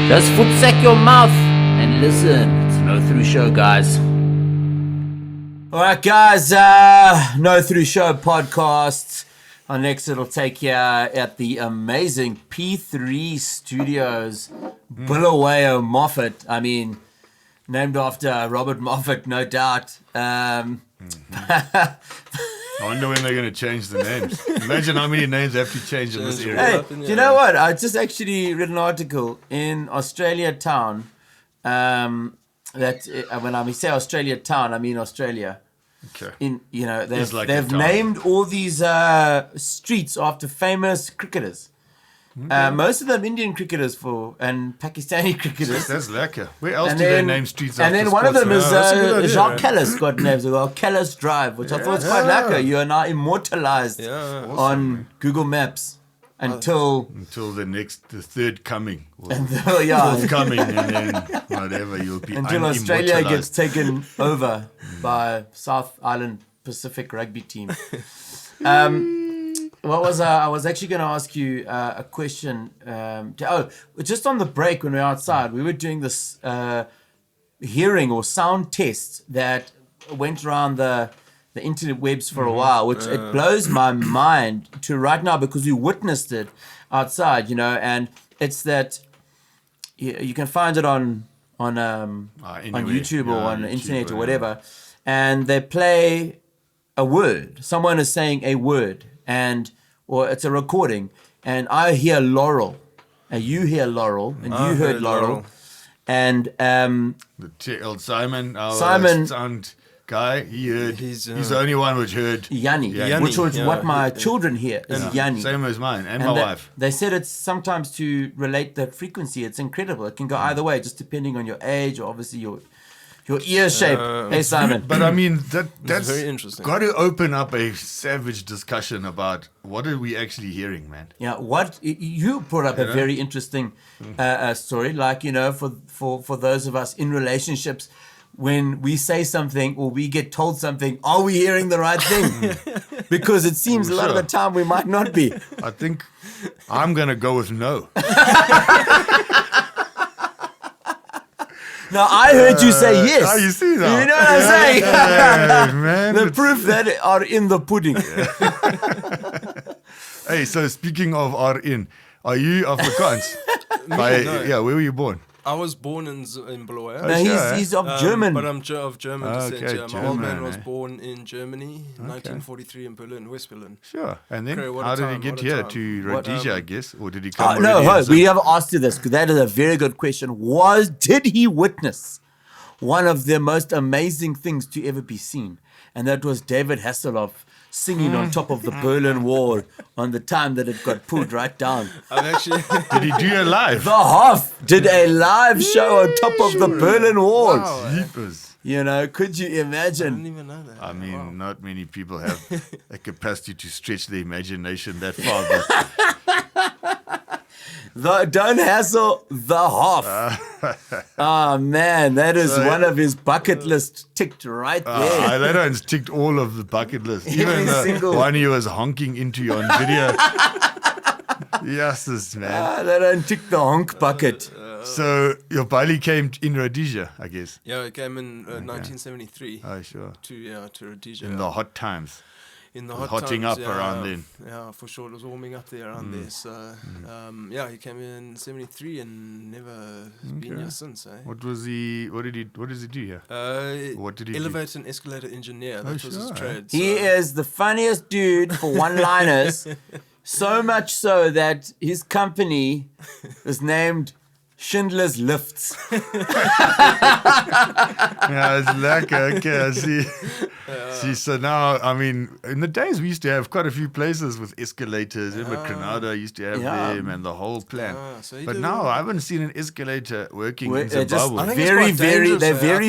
Just footsack your mouth and listen. It's No Through Show, guys. All right, guys. No Through Show podcast. Our next little take here at the amazing P3 Studios, Bulawayo Moffat. I mean, named after Robert Moffat, no doubt. I wonder when they're going to change the names. Imagine how many names have to change in this area. Hey, do you know what? I just actually read an article in Australia Town. When I say Australia Town, I mean Australia. Okay. They've named all these streets after famous cricketers. Okay. Most of them Indian cricketers and Pakistani cricketers. That's lekker. Where else do they name streets after And then one of them is Jacques Kellis got names as well. Kellis Drive, which I thought was quite lekker. You are now immortalized on Google Maps until the third coming. Fourth coming, and then whatever you'll be. Until Australia gets taken over by South Island Pacific rugby team. I was actually going to ask you a question. Just on the break when we were outside, we were doing this hearing or sound test that went around the internet webs for a while, which it blows my mind to right now because we witnessed it outside, and it's that you can find it on YouTube or on the internet or whatever, and they play a word. Someone is saying a word, or it's a recording, and I hear Laurel, and you hear Laurel, and you heard Laurel, and old Simon, sound guy, he heard. He's the only one which heard Yanni, which was what my children hear is Yanni. Same as mine and my wife. They said it's sometimes to relate that frequency. It's incredible. It can go either way, just depending on your age or obviously your ear shape. Hey, Simon. But I mean, that's very interesting. Got to open up a savage discussion about what are we actually hearing, man. Yeah, what you brought up a very interesting story. Like, for those of us in relationships, when we say something or we get told something, are we hearing the right thing? Because it seems a lot of the time we might not be. I think I'm going to go with no. Now, I heard you say yes. Oh, you see that? You know what I'm saying? Man, the proof that are in the pudding. Hey, so speaking of are you Afrikaans? Where were you born? I was born in Bulawayo. No, he's of German. But I'm of German descent. Okay, My old man was born in Germany, 1943 in Berlin, West Berlin. Sure. And then how did he get here to Rhodesia, I guess? Or did he come we have asked you this, because that is a very good question. Did he witness one of the most amazing things to ever be seen? And that was David Hasselhoff singing on top of the Berlin Wall on the time that it got pulled right down. Did he do a live? The Hoff did a live show on top of the Berlin Wall. Wow. Jeepers. Could you imagine? I didn't even know that. I mean, not many people have a capacity to stretch the imagination that far. But Don't hassle the Hoff. Oh, man, that is one of his bucket list ticked right there. That one's ticked all of the bucket list. Even the one he was honking into you on video. Yes, man. That one ticked the honk bucket. So your Bali came in Rhodesia, I guess. Yeah, it came in 1973. Oh, sure. To Rhodesia. In the hot times. In the hot hotting times, up around then. Yeah, for sure. It was warming up there around there. So, he came in 73 and never been here since. What does he do here? What did he Elevator and escalator engineer. That was his trade. He is the funniest dude for one-liners. So much so that his company was named Schindler's Lifts. Yeah, it's lekker. Okay, I see. See, so now, I mean, in the days we used to have quite a few places with escalators. Remember, Grenada used to have them and the whole plan. But now I haven't seen an escalator working in Zimbabwe. Very,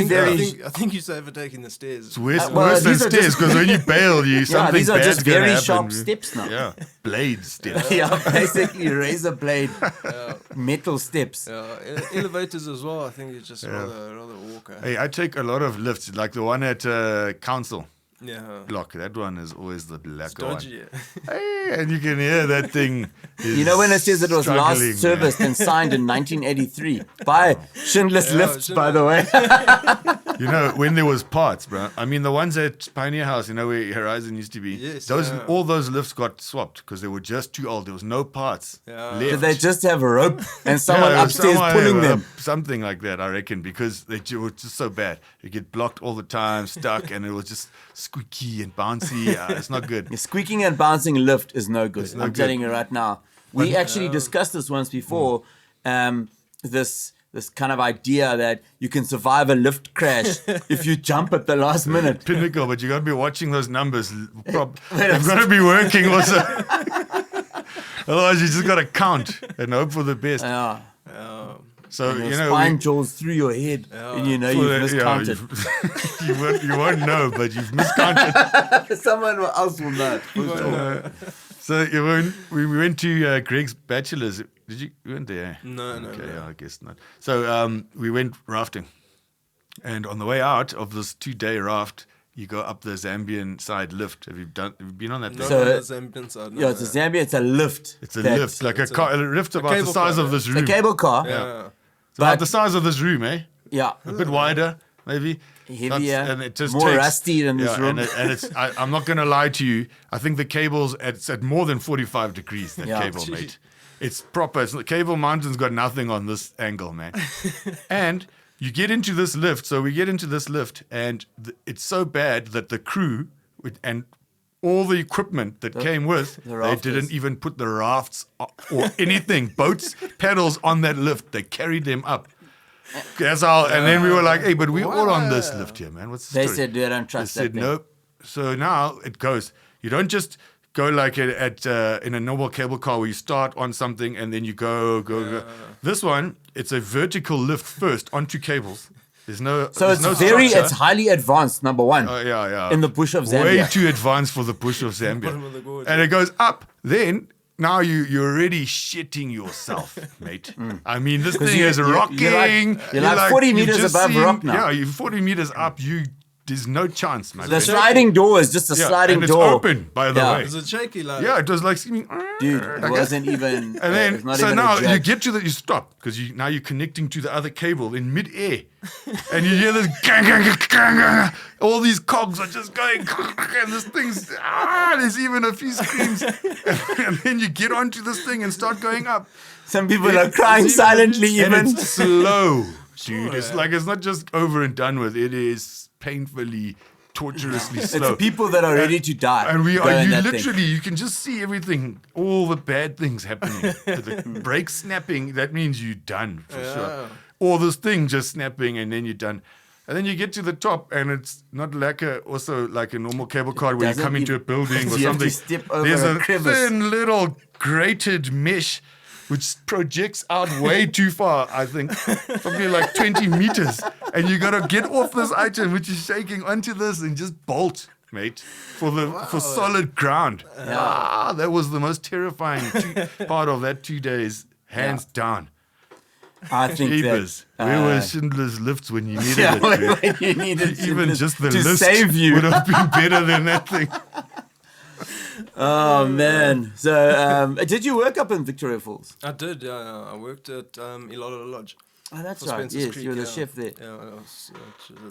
very. I think you should overtaking the stairs. It's worse than stairs, because when you bail, something these are bad's just gonna very happen. sharp steps now. Yeah, blade steps. Basically razor blade metal steps. Elevators as well, I think it's just rather walker. Hey, I take a lot of lifts, like the one at council. block. That one is always the blacker one. Dodgy. Hey, and you can hear that thing. You know when it says it was last struggling, serviced and signed in 1983 by Schindler's Lifts, by the way. You know, when there was parts, bro. I mean, the ones at Pioneer House, you know, where Horizon used to be. Yes, all those lifts got swapped because they were just too old. There was no parts left. Did they just have a rope and someone upstairs pulling them? Something like that, I reckon, because they were just so bad. You get blocked all the time, stuck, and it was just squeaky and bouncy. It's not good. Yeah, squeaking and bouncing lift is no good. I'm telling you right now. We actually discussed this once before. This kind of idea that you can survive a lift crash if you jump at the last minute. Pinnacle, but you got to be watching those numbers. They've got to be working also. Otherwise, you just got to count and hope for the best. Yeah. So Your spine jaws through your head, and you know you've miscounted. You won't know, but you've miscounted. Someone else will know. For sure. So we went to Greg's bachelor's. Did you went there? No. Okay, yeah, I guess not. So we went rafting, and on the way out of this 2-day raft, you go up the Zambian side lift. Have you been on that thing? No, on the Zambian side. No, Yeah, it's a Zambian. It's a lift. It's a lift, like a lift about the size of this room. It's a cable car. Yeah. It's about the size of this room, eh? Yeah. A bit wider, maybe. Heavier, and it just more takes, rusty than this room. And it's. I'm not going to lie to you. I think the cable's at more than 45 degrees. That Yeah. cable, mate. It's proper. The cable mountain's got nothing on this angle, man. And you get into this lift. So we get into this lift, and it's so bad that the crew and all the equipment that came with, they didn't even put the rafts or anything, boats, paddles on that lift. They carried them up. That's how. And then we were like, "Hey, but we're all on this lift here, man. What's the They story?" said they don't trust They that said thing. nope. So now it goes. You don't just go like in a normal cable car where you start on something and then you go. This one, it's a vertical lift first onto cables. There's no. So there's it's no it's highly advanced, number one. yeah. In the bush of Zambia. Way too advanced for the bush of Zambia. Bottom of the gorge. And it goes up. Then now you're already shitting yourself, mate. I mean, this thing is rocking. You're like 40 meters just above rock now. Yeah, you're 40 meters up. There's no chance, man. The sliding door is just a sliding and door. it's open, by the way. Is it shaky like? Yeah, it was like seeming. Dude, it wasn't even. And then, it's not so even now a jet. you get to you stop because now you're connecting to the other cable in mid-air, and you hear this gang, gang, gang, gang, gang. All these cogs are just going, and this thing's there's even a few screams, and then you get onto this thing and start going up. Some people are crying silently And even. it's slow, dude. It's like it's not just over and done with. It is painfully, torturously slow. It's people that are ready to die. And you going that thing. literally, you can just see everything, all the bad things happening. The brake snapping, that means you're done for sure. Or this thing just snapping and then you're done. And then you get to the top and it's not like also like a normal cable car where you come into a building or you have something. to step over There's a a crevice. thin little grated mesh which projects out way too far, I think, probably like 20 meters. And you got to get off this item, which is shaking, onto this and just bolt, mate, for solid ground. That was the most terrifying part of that 2 days, hands down. I think Jeepers. Where were Schindler's lifts when you needed it? when you needed Even just the to list save you. would have been better than that thing. Oh man! So, did you work up in Victoria Falls? I did. Yeah, I worked at Ilala Lodge. Oh, that's For right. Spencer's Yes, Creek, you were the yeah. chef there. Yeah, I was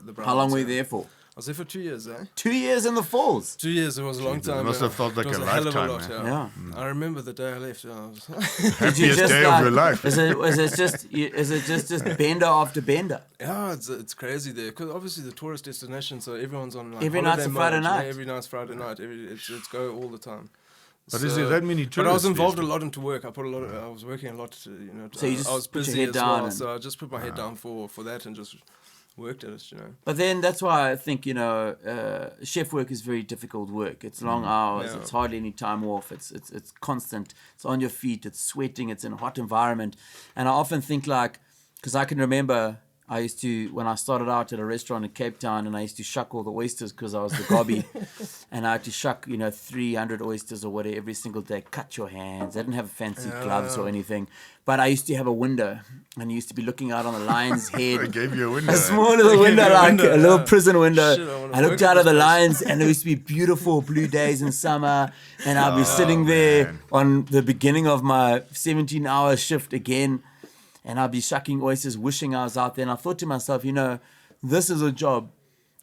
the How long Browns, were you yeah. there for? I was there for 2 years, eh? 2 years in the falls. 2 years, it was a long time. must have felt like It was a hell of lifetime, lot, man. Yeah. I remember the day I left. I was Did you Happiest day of your life. Is it just bender after bender? yeah, it's crazy there because obviously the tourist destination, so everyone's on like Every night's holiday a Friday mode, you know, night. every night's Friday night. It's go all the time. But is there that many But I was tourists involved there? a lot into work. I was working a lot. So you just I was put your busy head as down well. and- So I just put my head down for that and just worked at it. But then that's why I think chef work is very difficult work. It's long hours. Yeah. It's hardly any time off. It's constant. It's on your feet. It's sweating. It's in a hot environment. And I often think because I can remember I used to, when I started out at a restaurant in Cape Town, and I used to shuck all the oysters because I was the gobby, and I had to shuck, 300 oysters or whatever every single day. Cut your hands. I didn't have fancy gloves or anything, but I used to have a window, and you used to be looking out on the lion's head. I gave you a window. A small little window, a little prison window. I looked out at the lions, and there used to be beautiful blue days in summer, and I'd be sitting there on the beginning of my 17-hour shift again, and I'd be shucking oysters, wishing I was out there. And I thought to myself, this is a job.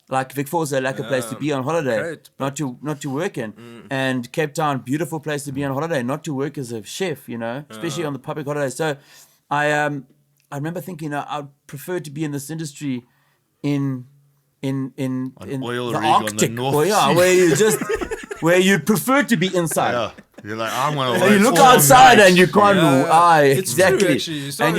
Like Vic Falls, a place to be on holiday, not to work in. And Cape Town, beautiful place to be on holiday, not to work as a chef, especially on the public holiday. So I remember thinking, I'd prefer to be in this industry in oil the rig on the Arctic, North Sea. where you'd prefer to be inside. Yeah. You're like, I want to And work you look all outside night. and you can't move. It's Exactly. true, actually. And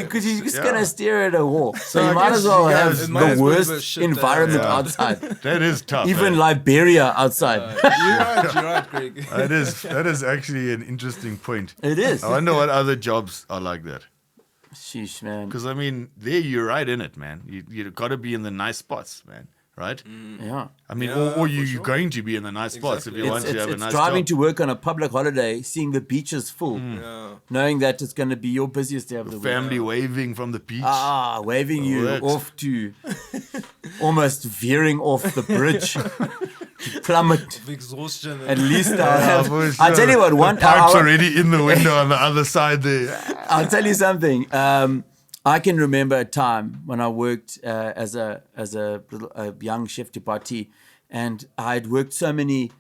because you're just going to stare at a wall. So I you might guess as well you have guys- the might as well have a worst shit environment there. outside. That is tough. Even eh? Liberia outside. You're right, Greg. That is actually an interesting point. It is. I wonder what other jobs are like that. Sheesh, man. Because, I mean, there you're right in it, man. You got to be in the nice spots, man. Right? Yeah. I mean, Yeah, or for you're sure. going to be in the nice spots if Exactly. you want to have a It's nice driving job. to work on a public holiday, seeing the beaches full, knowing that it's going to be your busiest day of the week. Family waving from the beach. Waving you Works. off to almost veering off the bridge to plummet. Of exhaustion. At least For I'll tell you what, the one pipe's hour, already in the window on the other side there. I'll tell you something. I can remember a time when I worked as a young chef de partie, and I'd worked so many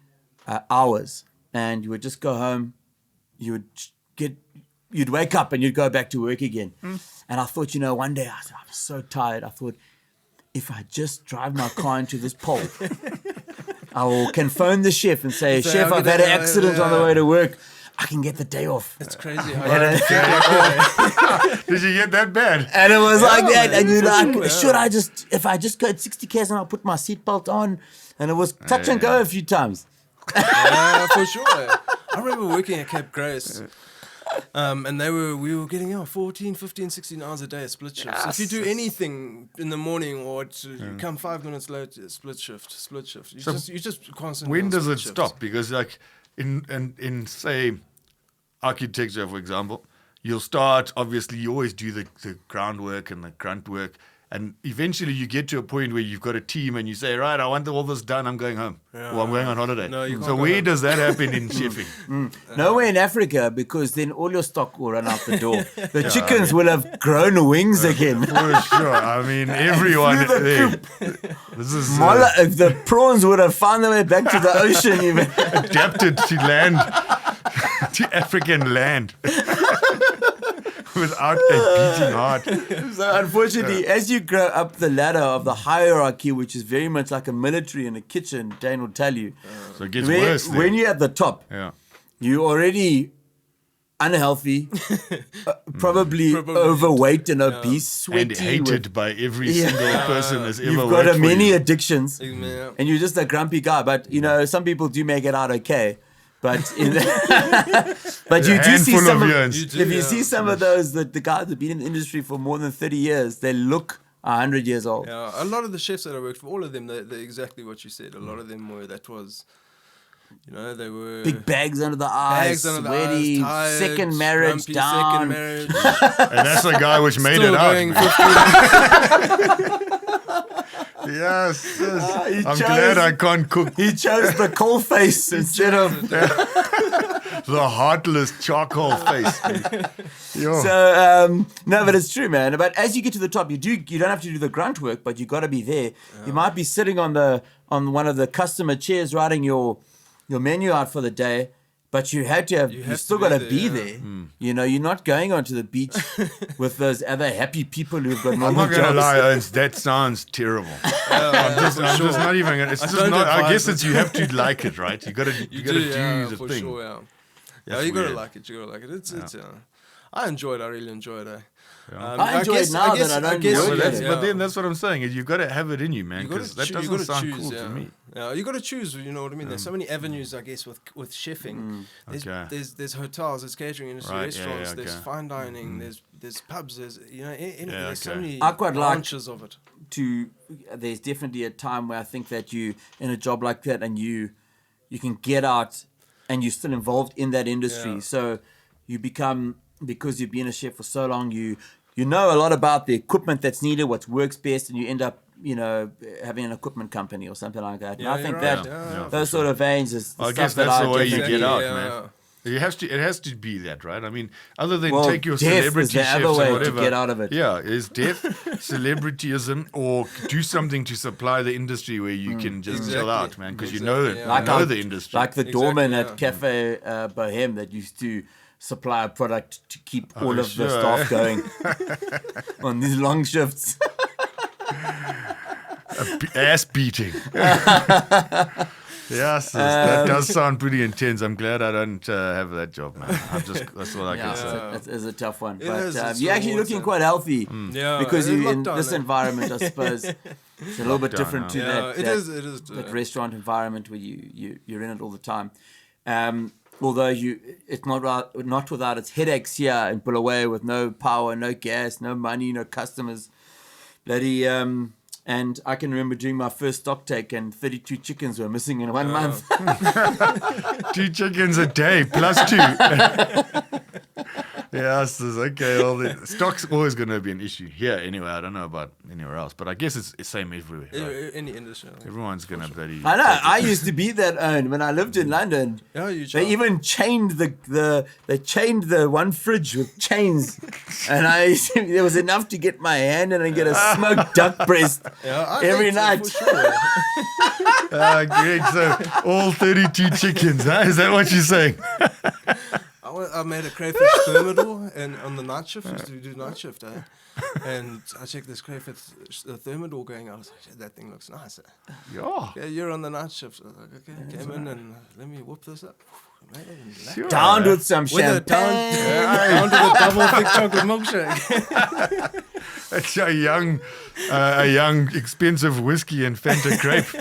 hours, and you would just go home, you'd wake up and you'd go back to work again. And I thought, one day I was so tired. I thought, if I just drive my car into this pole, I can phone the chef and say, Say, Chef, I'm I've had an gonna- accident on the way to work. I can get the day off. It's crazy. Did you get that bad? And it was like that. man, And you're for like, sure, yeah. if I just go at 60 k's and I'll put my seatbelt on. And it was touch and go a few times. Yeah, for sure. I remember working at Cape Grace. And we were getting 14, 15, 16 hours a day at split shifts. If you do anything in the morning or you come 5 minutes late, split shift. You just constantly. When on does split it shifts. stop? Because like in say architecture, for example, you'll start, obviously you always do the groundwork and the grunt work, and eventually you get to a point where you've got a team and you say, right, I want all this done, I'm going home. Or I'm going on holiday. No, you can't so go where home. does that happen in chefing? Nowhere in Africa, because then all your stock will run out the door. The chickens will have grown wings again. For sure. I mean, everyone flew the there. This is The prawns would have found their way back to the ocean even. adapted to land, to African land. Without a beating heart. So unfortunately, as you grow up the ladder of the hierarchy, which is very much like a military in a kitchen, Dane will tell you, So it gets worse. when you're at the top, Yeah. you're already unhealthy, probably overweight and obese, sweaty. And hated by every Yeah. single person has ever You've worked got for many you. addictions, Yeah. and you're just a grumpy guy. But some people do make it out okay. But but you do see handful some of of, years. You do, if you yeah. see some of those the guys that have been in the industry for more than 30 years, they look 100 years old. Yeah, a lot of the chefs that I worked for, all of them, they're exactly what you said. A lot of them they were Big bags under the eyes, bags under the sweaty, eyes, tired, second marriage grumpy, down. Second marriage. And that's the guy which made Still it out. going man. 15 Yes. he I'm chose- glad I can't cook He chose the coal face instead of. the heartless charcoal face. Yo. So no, but it's true, man. But as you get to the top, you don't have to do the grunt work, but you got to be there. You might be sitting on one of the customer chairs writing your menu out for the day, but you had to have. You have still to be got to there, be yeah. there. You're not going onto the beach with those other happy people who've got I'm normal not gonna jobs. lie, Ernst, that sounds terrible. I'm just not even gonna. It's just don't not. I advise guess it. it's you have to like it, right? You gotta do the for thing. sure, yeah. That's You gotta weird. like it. It's I enjoy it. I really enjoy it. I enjoy it now that I don't work at it. But then that's what I'm saying. Is you got to have it in you, man, because that doesn't sound cool to me. Yeah, you got to choose. You know what I mean? There's so many avenues, I guess, with chefing. There's hotels, there's catering industry, restaurants, there's fine dining, there's pubs, there's there's so many branches of it. There's definitely a time where I think that you in a job like that and you can get out and you're still involved in that industry. So you become, because you've been a chef for so long, you know a lot about the equipment that's needed, what works best, and you end up having an equipment company or something like that. And I think that those sort of veins is the I stuff guess that that's I the way you definitely- get out, man. It has to be that, right? I mean, other than Well, take your death is celebrity the chefs other way or whatever. to get out of it. Yeah, is death, celebrityism, or do something to supply the industry where you can just chill out, man, because you know it. Yeah. You know the industry. Like the doorman at Cafe Bohem that used to supply a product to keep all of the staff going on these long shifts. Ass beating. Yes, that does sound pretty intense. I'm glad I don't have that job, man. That's all I can say. It's a tough one. It But is, you're actually looking quite healthy Yeah, because it's you're in lockdown, this environment, I suppose. It's a little bit different to that. It is. That restaurant environment where you're in it all the time. Although it's not without its headaches here in Bulawayo with no power, no gas, no money, no customers. Bloody and I can remember doing my first stock take and 32 chickens were missing in 1 month. 2 chickens a day plus 2. Yes, okay. Well, the stock's always going to be an issue here anyway. I don't know about anywhere else, but I guess it's the same everywhere. Right? Any industry. Everyone's going to bloody... I know. I used to be that owned when I lived in London. Yeah, they even chained the one fridge with chains, and there was enough to get my hand in and get a smoked duck breast every night. For sure. Great. So all 32 chickens, huh? Is that what you're saying? I made a crayfish thermidor and on the night shift, used to do night shift, and I checked this crayfish thermidor going. I was like, that thing looks nice. Yeah, you're on the night shift. So I was like, okay, came in and let me whoop this up. Sure. Down with some champagne. Down to the double thick chocolate milkshake. It's a young expensive whiskey and Fanta grape.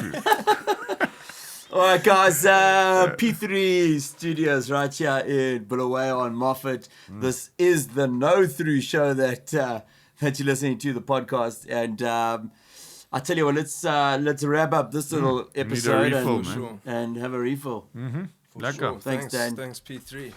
All right, guys, P3 Studios right here in Bulawayo on Moffat. This is the No Through show that you're listening to, the podcast. And I tell you what, let's wrap up this little episode refill, and have a refill. For sure. Thanks, Dane. Thanks, P3.